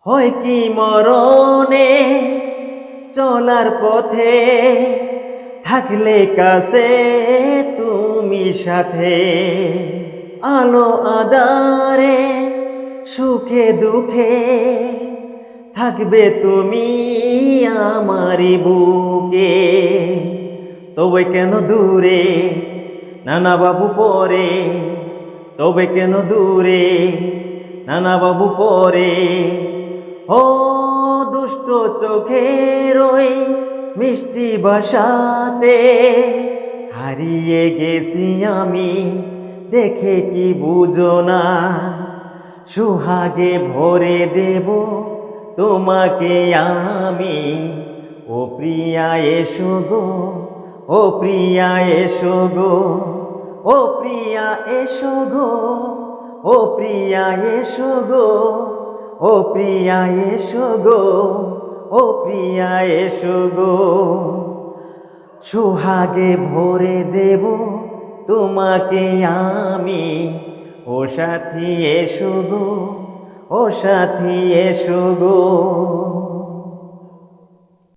হয় কি মরণে চলার পথে থাকলে কাছে তুমি সাথে, আলো আধারে সুখে দুঃখে থাকবে তুমি আমারি বুকে। তবে কেন দূরে নানা বাবু পরে, তবে কেন দূরে নানা বাবু পরে। ও দুষ্ট চোখের ওই মিষ্টি ভাষাতে হারিয়ে গেছি আমি, দেখে কি বুঝো না। সুহাগে ভরে দেব তোমাকে আমি, ও প্রিয়া এসো গো, ও প্রিয়া এসো গো, ও প্রিয়া এসো গো, ও প্রিয়া এসো গো, ও প্রিয়া এসো গো, ও প্রিয়া এসো গো। সুহাগে ভরে দেব তোমাকে আমি, ও সাথী এসো গো, ও সাথী এসো গো।